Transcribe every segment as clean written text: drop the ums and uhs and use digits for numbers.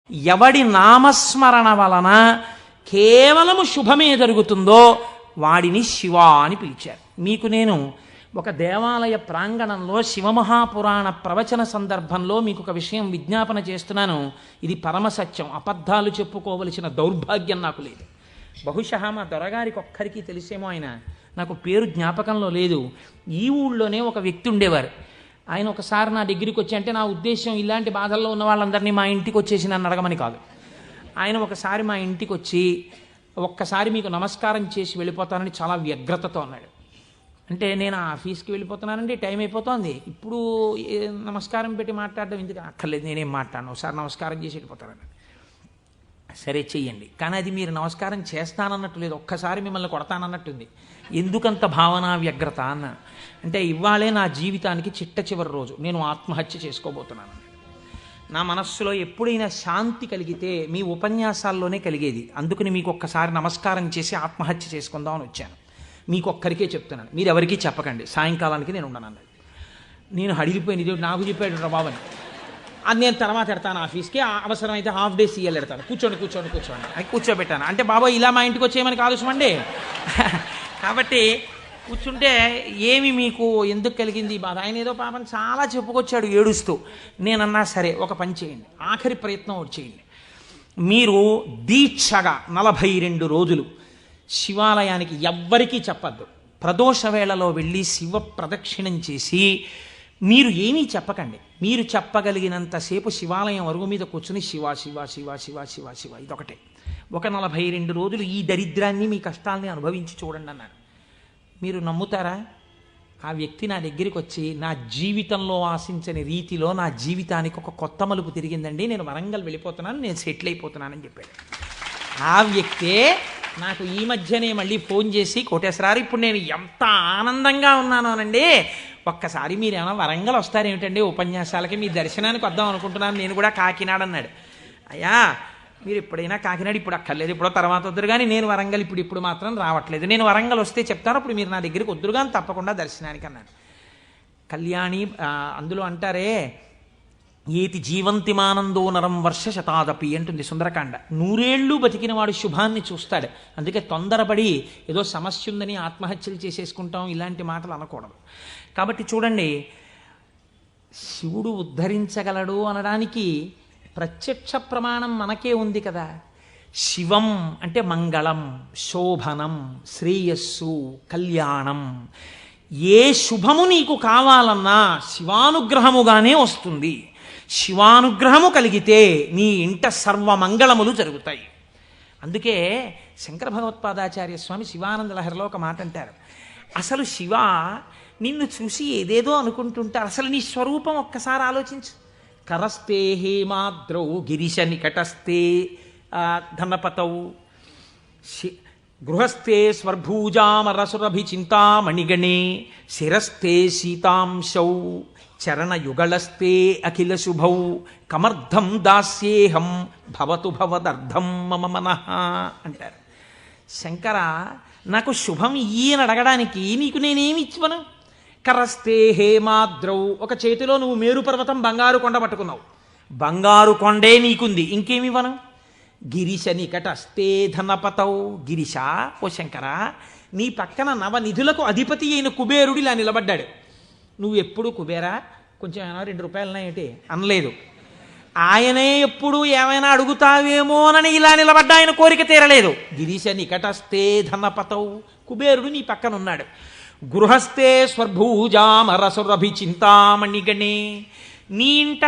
ఎవడి నామస్మరణ వలన కేవలము శుభమే జరుగుతుందో వాడిని శివ అని పిలిచారు. మీకు నేను ఒక దేవాలయ ప్రాంగణంలో శివమహాపురాణ ప్రవచన సందర్భంలో మీకు ఒక విషయం విజ్ఞాపన చేస్తున్నాను. ఇది పరమసత్యం, అబద్ధాలు చెప్పుకోవలసిన దౌర్భాగ్యం నాకు లేదు. బహుశా మా దొరగారికి ఒక్కరికి తెలిసేమో, ఆయన నాకు పేరు జ్ఞాపకంలో లేదు. ఈ ఊళ్ళోనే ఒక వ్యక్తి ఉండేవారు. ఆయన ఒకసారి నా దగ్గరికి వచ్చి, అంటే నా ఉద్దేశం ఇలాంటి బాధల్లో ఉన్న వాళ్ళందరినీ మా ఇంటికి వచ్చేసి నన్ను అడగమని కాదు. ఆయన ఒకసారి మా ఇంటికి వచ్చి, ఒక్కసారి మీకు నమస్కారం చేసి వెళ్ళిపోతానని చాలా వ్యగ్రతతో అన్నాడు. అంటే నేను ఆఫీస్కి వెళ్ళిపోతున్నానండి, టైం అయిపోతుంది, ఇప్పుడు నమస్కారం పెట్టి మాట్లాడడం ఎందుకు? అక్కర్లేదు, నేనేం మాట్లాడను, ఒకసారి నమస్కారం చేసి వెళ్ళిపోతానని. సరే చెయ్యండి, కానీ అది మీరు నమస్కారం చేస్తానన్నట్టు లేదు, ఒక్కసారి మిమ్మల్ని కొడతానన్నట్టుంది. ఎందుకంత భావన వ్యగ్రత అన్న అంటే, ఇవాళే నా జీవితానికి చిట్ట చివరి రోజు, నేను ఆత్మహత్య చేసుకోబోతున్నాను. నా మనస్సులో ఎప్పుడైనా శాంతి కలిగితే మీ ఉపన్యాసాల్లోనే కలిగేది. అందుకని మీకు ఒక్కసారి నమస్కారం చేసి ఆత్మహత్య చేసుకుందామని వచ్చాను. మీకు ఒక్కరికే చెప్తున్నాను, మీరు ఎవరికీ చెప్పకండి, సాయంకాలానికి నేను ఉండను అన్నది. నేను హడిలిపోయిన, ఇది నాకు చెప్పాడు బాబని, అది నేను తర్వాత ఎడతాను ఆఫీస్కి, అవసరమైతే హాఫ్ డే సీఎల్ ఎడతాను, కూర్చోండి అది కూర్చోబెట్టాను. అంటే బాబా ఇలా మా ఇంటికి వచ్చేయమని కాలుష్యమండి. కాబట్టి కూర్చుంటే ఏమి మీకు ఎందుకు కలిగింది బాధ? ఆయన ఏదో పాపం చాలా చెప్పుకొచ్చాడు ఏడుస్తూ. నేనన్నా సరే ఒక పని చేయండి, ఆఖరి ప్రయత్నం ఒకటి చేయండి. మీరు దీక్షగా 42 రోజులు శివాలయానికి ఎవ్వరికీ చెప్పద్దు. ప్రదోష వేళలో వెళ్ళి శివ ప్రదక్షిణం చేసి మీరు ఏమీ చెప్పకండి. మీరు చెప్పగలిగినంతసేపు శివాలయం అరుగు మీద కూర్చుని శివ శివ శివ శివ శివ శివ ఇదొకటే. ఒక 42 రోజులు ఈ దరిద్రాన్ని, మీ కష్టాలని అనుభవించి చూడండి అన్నాను. మీరు నమ్ముతారా? ఆ వ్యక్తి నా దగ్గరికి వచ్చి, నా జీవితంలో ఆశించని రీతిలో నా జీవితానికి ఒక కొత్త మలుపు తిరిగిందండి, నేను వరంగల్ వెళ్ళిపోతున్నాను, నేను సెటిల్ అయిపోతున్నానని చెప్పాడు. ఆ వ్యక్తే నాకు ఈ మధ్యనే మళ్ళీ ఫోన్ చేసి, కోటేశ్వరారు ఇప్పుడు నేను ఎంత ఆనందంగా ఉన్నాను అనండి, ఒక్కసారి మీరు ఏమైనా వరంగల్ వస్తారేమిటండి ఉపన్యాసాలకి, మీ దర్శనానికి వద్దాం అనుకుంటున్నాను, నేను కూడా కాకినాడ అన్నాడు. అయ్యా మీరు ఎప్పుడైనా కాకినాడ, ఇప్పుడు అక్కర్లేదు, ఇప్పుడో తర్వాత వద్దురు కానీ, నేను వరంగల్ ఇప్పుడు మాత్రం రావట్లేదు, నేను వరంగల్ వస్తే చెప్తాను, అప్పుడు మీరు నా దగ్గరికి వద్దురు కానీ తప్పకుండా దర్శనానికి అన్నాడు. కళ్యాణి అందులో అంటారే, ఏతి జీవంతిమానందో నరం వర్ష శతాదపి అంటుంది సుందరకాండ. 100 ఏళ్ళు బతికిన వాడు శుభాన్ని చూస్తాడు. అందుకే తొందరపడి ఏదో సమస్య ఉందని ఆత్మహత్యలు చేసేసుకుంటాం, ఇలాంటి మాటలు అనకూడదు. కాబట్టి చూడండి, శివుడు ఉద్ధరించగలడు అనడానికి ప్రత్యక్ష ప్రమాణం మనకే ఉంది కదా. శివం అంటే మంగళం, శోభనం, శ్రేయస్సు, కళ్యాణం. ఏ శుభము నీకు కావాలన్నా శివానుగ్రహముగానే వస్తుంది. శివానుగ్రహము కలిగితే నీ ఇంట సర్వమంగళములు జరుగుతాయి. అందుకే శంకర భగవత్పాదాచార్య స్వామి శివానంద లహరిలో ఒక మాట అంటారు, అసలు శివ నిన్ను చూసి ఏదేదో అనుకుంటుంటారు, అసలు నీ స్వరూపం ఒక్కసారి ఆలోచించు. కరస్తే హేమాద్రౌ గిరిశ నికటస్తే ధనపతౌ గృహస్థే స్వర్భూజామరసురభి చింతామణిగణే శిరస్థే సీతాంశౌ చరణయుగళస్తే అఖిల శుభౌ కమర్థం దాస్యేహం భవతు భవదర్థం మమ మనః అంటారు. శంకర, నాకు శుభం ఈయన అడగడానికి నీకు నేనేమి ఇచ్చివను? కరస్తే హేమాద్రౌ, ఒక చేతిలో నువ్వు మేరు పర్వతం బంగారు కొండ పట్టుకున్నావు, బంగారు కొండే నీకుంది, ఇంకేమివ్వను? గిరిశ నికటస్తే ధనపతౌ, గిరిశ ఓ శంకర, నీ పక్కన నవనిధులకు అధిపతి అయిన కుబేరుడు ఇలా నిలబడ్డాడు. నువ్వు ఎప్పుడు కుబేరా కొంచెం ఏమైనా 2 రూపాయలున్నాయేంటి అనలేదు. ఆయనే ఎప్పుడు ఏమైనా అడుగుతావేమోనని ఇలా నిలబడ్డా, ఆయన కోరిక తీరలేదు. గిరిశ నికటస్తే ధనపతౌ, కుబేరుడు నీ పక్కన ఉన్నాడు. గృహస్థే స్వర్భూజామరసురభి చింతామణిగణే, నీ ఇంట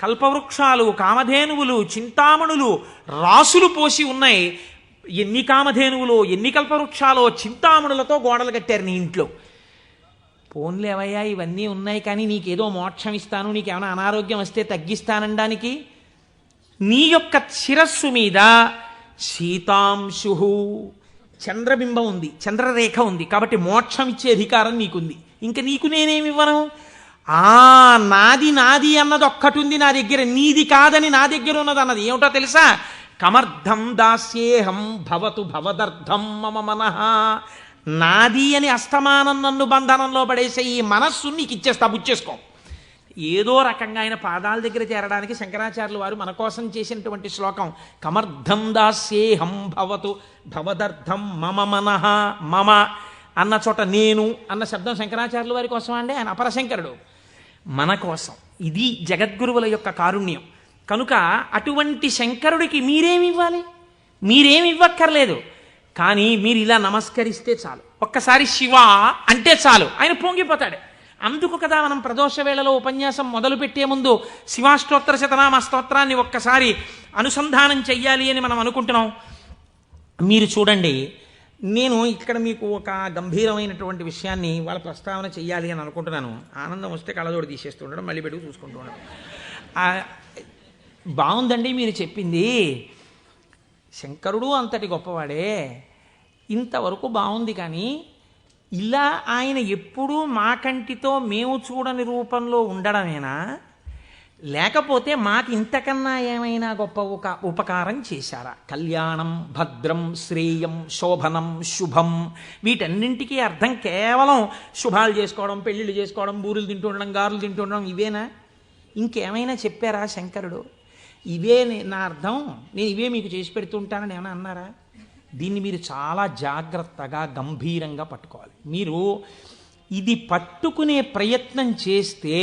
కల్పవృక్షాలు, కామధేనువులు, చింతామణులు రాసులు పోసి ఉన్నాయి. ఎన్ని కామధేనువులో, ఎన్ని కల్పవృక్షాలో, చింతామణులతో గోడలు కట్టారు నీ ఇంట్లో. పోన్లేవయ్యా ఇవన్నీ ఉన్నాయి, కానీ నీకేదో మోక్షం ఇస్తాను, నీకేమైనా అనారోగ్యం వస్తే తగ్గిస్తానడానికి నీ యొక్క శిరస్సు మీద సీతాంశు చంద్రబింబం ఉంది, చంద్రరేఖ ఉంది, కాబట్టి మోక్షం ఇచ్చే అధికారం నీకుంది. ఇంకా నీకు నేనేమివ్వను? నాది నాది అన్నది ఒక్కటి ఉంది నా దగ్గర, నీది కాదని నా దగ్గర ఉన్నది అన్నది ఏమిటో తెలుసా? కమర్థం దాస్యేహం భవతు భవదర్థం మమ మనః. నాది అని అస్తమానం నన్ను బంధనంలో పడేసే ఈ మనస్సు నీకు ఇచ్చేస్తా, బుచ్చేసుకో. ఏదో రకంగా ఆయన పాదాల దగ్గర చేరడానికి శంకరాచార్యులు వారు మన కోసం చేసినటువంటి శ్లోకం కమర్థం దాస్యేహం భవతు భవదర్థం మమ మనః మమ అన్న చోట నేను అన్న శబ్దం శంకరాచార్యుల వారి కోసం అండి. ఆయన అపరశంకరుడు, మన కోసం. ఇది జగద్గురువుల యొక్క కారుణ్యం. కనుక అటువంటి శంకరుడికి మీరేమి ఇవ్వాలి? మీరేమి ఇవ్వక్కర్లేదు. కానీ మీరు ఇలా నమస్కరిస్తే చాలు, ఒక్కసారి శివ అంటే చాలు, ఆయన పొంగిపోతాడు. అందుకు కదా మనం ప్రదోష వేళలో ఉపన్యాసం మొదలు పెట్టే ముందు శివాష్టోత్తర శతనామ స్తోత్రాన్ని ఒక్కసారి అనుసంధానం చెయ్యాలి అని మనం అనుకుంటున్నాం. మీరు చూడండి, నేను ఇక్కడ మీకు ఒక గంభీరమైనటువంటి విషయాన్ని వాళ్ళ ప్రస్తావన చెయ్యాలి అని అనుకుంటున్నాను. ఆనందం వస్తే కళ్ళజోడు తీసేస్తుండడం, మళ్ళీ పెట్టుకు చూసుకుంటూ ఉండడం. బాగుందండి మీరు చెప్పింది, శంకరుడు అంతటి గొప్పవాడే, ఇంతవరకు బాగుంది. కానీ ఇలా ఆయన ఎప్పుడూ మా కంటితో మేము చూడని రూపంలో ఉండడమేనా, లేకపోతే మాకు ఇంతకన్నా ఏమైనా గొప్ప ఉపకారం చేశారా? కళ్యాణం, భద్రం, శ్రేయం, శోభనం, శుభం, వీటన్నింటికీ అర్థం కేవలం శుభాలు చేసుకోవడం, పెళ్ళిళ్ళు చేసుకోవడం, బూరెలు తింటూ ఉండడం, గారెలు తింటూ ఉండడం, ఇవేనా? ఇంకేమైనా చెప్పారా శంకరుడు? ఇవే నా అర్థం, నేను ఇవే మీకు చేసి పెడుతుంటానని ఏమైనా అన్నారా? దీన్ని మీరు చాలా జాగ్రత్తగా గంభీరంగా పట్టుకోవాలి. మీరు ఇది పట్టుకునే ప్రయత్నం చేస్తే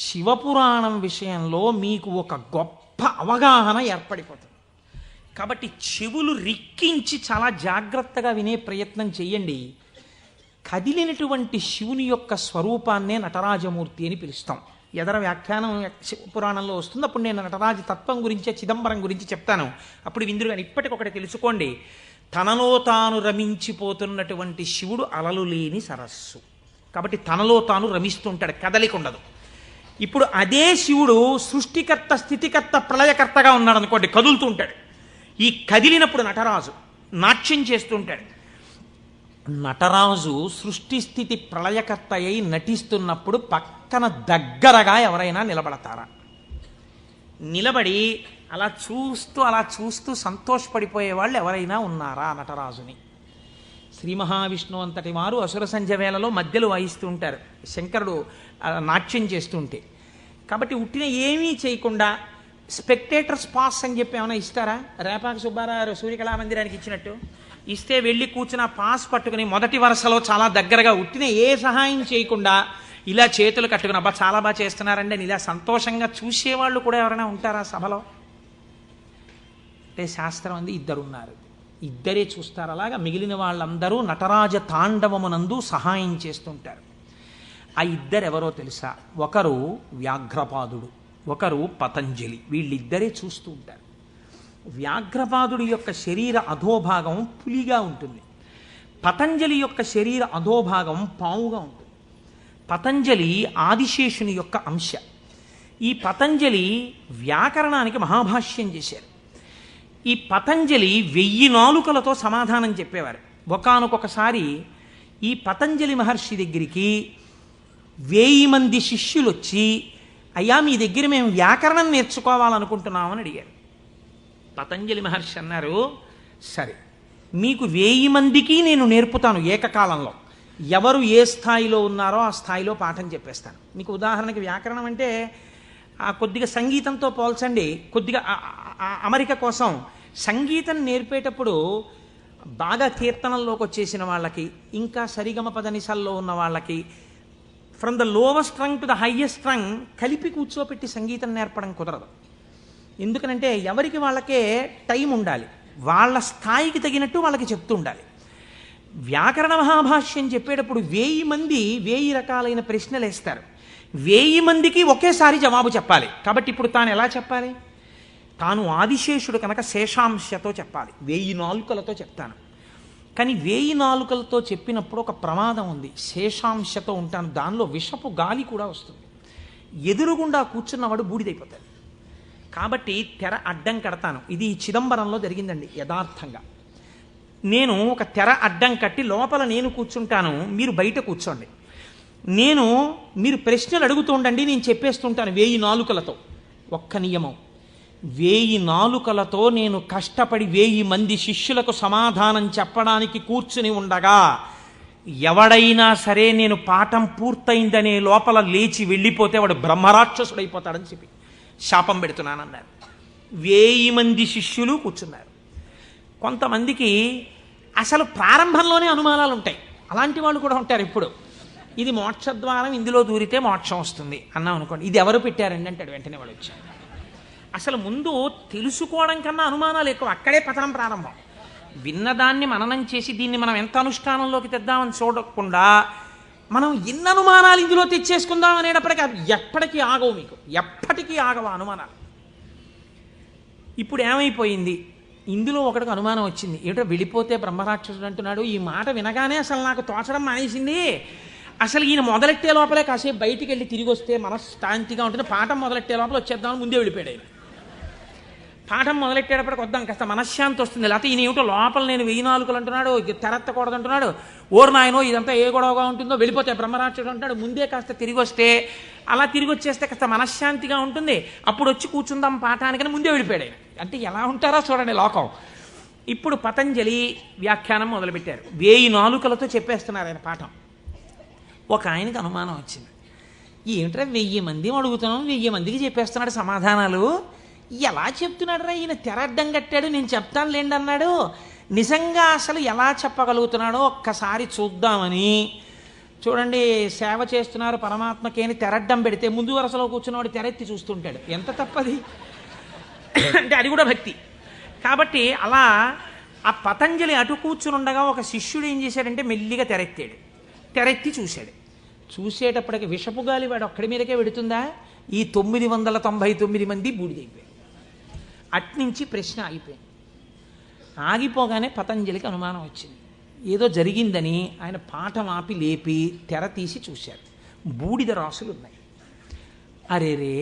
శివపురాణం విషయంలో మీకు ఒక గొప్ప అవగాహన ఏర్పడిపోతుంది. కాబట్టి చెవులు రిక్కించి చాలా జాగ్రత్తగా వినే ప్రయత్నం చెయ్యండి. కదిలినటువంటి శివుని యొక్క స్వరూపాన్నే నటరాజమూర్తి అని పిలుస్తాం. ఎదర వ్యాఖ్యానం పురాణంలో వస్తుంది, అప్పుడు నేను నటరాజ తత్వం గురించి, చిదంబరం గురించి చెప్తాను. అప్పుడు విందురు కానీ ఇప్పటికొకటి తెలుసుకోండి, తనలో తాను రమించిపోతున్నటువంటి శివుడు అలలు లేని సరస్సు. కాబట్టి తనలో తాను రమిస్తుంటాడు, కదలిక ఉండదు. ఇప్పుడు అదే శివుడు సృష్టికర్త, స్థితికర్త, ప్రళయకర్తగా ఉన్నాడు అనుకోండి, కదులుతూ ఉంటాడు. ఈ కదిలినప్పుడు నటరాజు నాట్యం చేస్తుంటాడు. నటరాజు సృష్టి స్థితి ప్రళయకర్త అయి నటిస్తున్నప్పుడు పక్కన దగ్గరగా ఎవరైనా నిలబడతారా? నిలబడి అలా చూస్తూ సంతోషపడిపోయే వాళ్ళు ఎవరైనా ఉన్నారా నటరాజుని? శ్రీ మహావిష్ణువు అంతటి వారు అసుర సంధ్య వేళలో మధ్యలో వాయిస్తూ ఉంటారు, శంకరుడు నాట్యం చేస్తుంటే. కాబట్టి ఉట్టిన ఏమీ చేయకుండా స్పెక్టేటర్స్ పాస్ అని చెప్పి ఏమైనా ఇస్తారా? రేపాక సుబ్బారావు సూర్యకళామందిరానికి ఇచ్చినట్టు ఇస్తే వెళ్ళి కూర్చున్న పాస్ పట్టుకుని మొదటి వరుసలో చాలా దగ్గరగా ఉట్టిన ఏ సహాయం చేయకుండా ఇలా చేతులు కట్టుకుని అబ్బా చాలా బాగా చేస్తున్నారండి అని ఇలా సంతోషంగా చూసేవాళ్ళు కూడా ఎవరైనా ఉంటారా సభలో? అంటే శాస్త్రం అంది ఇద్దరున్నారు, ఇద్దరే చూస్తారు. అలాగా మిగిలిన వాళ్ళందరూ నటరాజ తాండవమునందు సహాయం చేస్తుంటారు. ఆ ఇద్దరెవరో తెలుసా? ఒకరు వ్యాఘ్రపాదుడు, ఒకరు పతంజలి. వీళ్ళిద్దరే చూస్తూ ఉంటారు. వ్యాఘ్రపాదుడి యొక్క శరీర అధోభాగం పులిగా ఉంటుంది, పతంజలి యొక్క శరీర అధోభాగం పావుగా ఉంటుంది. పతంజలి ఆదిశేషుని యొక్క అంశ. ఈ పతంజలి వ్యాకరణానికి మహాభాష్యం చేశారు. ఈ పతంజలి 1000 నాలుకలతో సమాధానం చెప్పేవారు. ఒకానొకసారి ఈ పతంజలి మహర్షి దగ్గరికి 1000 మంది శిష్యులు వచ్చి, అయ్యా మీ దగ్గర మేము వ్యాకరణం నేర్చుకోవాలనుకుంటున్నామని అడిగారు. పతంజలి మహర్షి అన్నారు, సరే మీకు 1000 మందికి నేను నేర్పుతాను ఏకకాలంలో. ఎవరు ఏ స్థాయిలో ఉన్నారో ఆ స్థాయిలో పాఠం చెప్పేస్తాను. మీకు ఉదాహరణకి వ్యాకరణం అంటే కొద్దిగా సంగీతంతో పోల్చండి. కొద్దిగా అమరిక కోసం సంగీతం నేర్పేటప్పుడు బాగా కీర్తనల్లోకి వచ్చేసిన వాళ్ళకి, ఇంకా సరిగమ పదనిసల్లో ఉన్న వాళ్ళకి, from the lowest string to the highest string కలిపి కూర్చోపెట్టి సంగీతం నేర్పడం కుదరదు. ఎందుకనంటే ఎవరికి వాళ్ళకే టైం ఉండాలి, వాళ్ళ స్థాయికి తగినట్టు వాళ్ళకి చెప్తూ ఉండాలి. వ్యాకరణ మహాభాష్యం చెప్పేటప్పుడు 1000 మంది 1000 రకాలైన ప్రశ్నలు వేస్తారు. 1000 మందికి ఒకేసారి జవాబు చెప్పాలి. కాబట్టి ఇప్పుడు తాను ఎలా చెప్పాలి? తాను ఆదిశేషుడు కనుక శేషాంశతో చెప్పాలి, 1000 నాలుకలతో చెప్తాను. కానీ 1000 నాలుకలతో చెప్పినప్పుడు ఒక ప్రమాదం ఉంది. శేషాంశతో ఉంటాను, దానిలో విషపు గాలి కూడా వస్తుంది, ఎదురుగుండా కూర్చున్నవాడు బూడిదైపోతాడు. కాబట్టి తెర అడ్డం కడతాను. ఇది చిదంబరంలో జరిగిందండి యథార్థంగా. నేను ఒక తెర అడ్డం కట్టి లోపల నేను కూర్చుంటాను, మీరు బయట కూర్చోండి. మీరు ప్రశ్నలు అడుగుతూ ఉండండి, నేను చెప్పేస్తుంటాను 1000 నాలుకలతో. ఒక్క నియమం, 1000 నాలుకలతో నేను కష్టపడి 1000 మంది శిష్యులకు సమాధానం చెప్పడానికి కూర్చుని ఉండగా ఎవడైనా సరే నేను పాఠం పూర్తయిందనే లోపల లేచి వెళ్ళిపోతే వాడు బ్రహ్మరాక్షసుడైపోతాడని చెప్పి శాపం పెడుతున్నానన్నారు. 1000 మంది శిష్యులు కూర్చున్నారు. కొంతమందికి అసలు ప్రారంభంలోనే అనుమానాలు ఉంటాయి. అలాంటి వాళ్ళు కూడా ఉంటారు. ఇప్పుడు ఇది మోక్షద్వారం, ఇందులో దూరితే మోక్షం వస్తుంది అన్నాం అనుకోండి, ఇది ఎవరు పెట్టారండి అంటాడు. వెంటనే వాడు వచ్చాడు. అసలు ముందు తెలుసుకోవడం కన్నా అనుమానాలు ఎక్కువ. అక్కడే పతనం ప్రారంభం. విన్నదాన్ని మననం చేసి దీన్ని మనం ఎంత అనుష్ఠానంలోకి తెద్దామని చూడకుండా మనం ఎన్ని అనుమానాలు ఇందులో తెచ్చేసుకుందాం అనేటప్పటికీ అది ఎప్పటికీ ఆగవు. మీకు ఎప్పటికీ ఆగవు అనుమానాలు. ఇప్పుడు ఏమైపోయింది, ఇందులో ఒకటికి అనుమానం వచ్చింది. ఏమిటో వెళ్ళిపోతే బ్రహ్మరాక్షసుడు అంటున్నాడు. ఈ మాట వినగానే అసలు నాకు తోచడం మానేసింది. అసలు ఈయన మొదలెట్టే లోపలే కాసేపు బయటికి వెళ్ళి తిరిగి వస్తే మనశ్శాంతిగా ఉంటుంది. పాఠం మొదలెట్టే లోపల వచ్చేద్దామని ముందే వెళ్ళిపోయాడు ఆయన. పాఠం మొదలెట్టేటప్పటికి వద్దాం కాస్త మనశ్శాంతి వస్తుంది. లేకపోతే ఈయన ఏమిటో లోపల నేను 1000 నాలుకలు అంటున్నాడు, తెరత్తకూడదు అంటున్నాడు. ఓరు నాయనో ఇదంతా ఏ గొడవగా ఉంటుందో, వెళ్ళిపోతే బ్రహ్మరాక్షసుడు అంటాడు. ముందే కాస్త తిరిగి వస్తే, అలా తిరిగి వచ్చేస్తే కాస్త మనశ్శాంతిగా ఉంటుంది. అప్పుడు వచ్చి కూర్చుందాం పాఠానికని ముందే వెళ్ళిపోయాడు ఆయన. అంటే ఎలా ఉంటారో చూడండి లోకం. ఇప్పుడు పతంజలి వ్యాఖ్యానం మొదలుపెట్టారు. 1000 నాలుకలతో చెప్పేస్తున్నారు ఆయన పాఠం. ఒక ఆయనకి అనుమానం వచ్చింది. ఏమిట్రా 1000 మంది అడుగుతున్నాం, 1000 మందికి చెప్పేస్తున్నాడు సమాధానాలు, ఎలా చెప్తున్నాడు రా ఈయన? తెరడ్డం కట్టాడు, నేను చెప్తాను లేండి అన్నాడు. నిజంగా అసలు ఎలా చెప్పగలుగుతున్నాడో ఒక్కసారి చూద్దామని. చూడండి, సేవ చేస్తున్నారు పరమాత్మకి అని తెరడ్డం పెడితే ముందు వరుసలో కూర్చున్నవాడు తెరెత్తి చూస్తుంటాడు. ఎంత తప్పది అంటే అది కూడా భక్తి. కాబట్టి అలా ఆ పతంజలి అటు కూర్చుని ఉండగా ఒక శిష్యుడు ఏం చేశాడంటే మెల్లిగా తెరెత్తాడు. తెరెత్తి చూశాడు. చూసేటప్పటికి విషపు గాలి వాడు ఒక్కడి మీదకే వెడుతుందా? ఈ 999 మంది బూడిదైపోయారు. అట్నుంచి ప్రశ్న ఆగిపోయింది. ఆగిపోగానే పతంజలికి అనుమానం వచ్చింది. ఏదో జరిగిందని ఆయన పాఠం ఆపి లేపి తెర తీసి చూశారు. బూడిద రాసులు ఉన్నాయి. అరేరే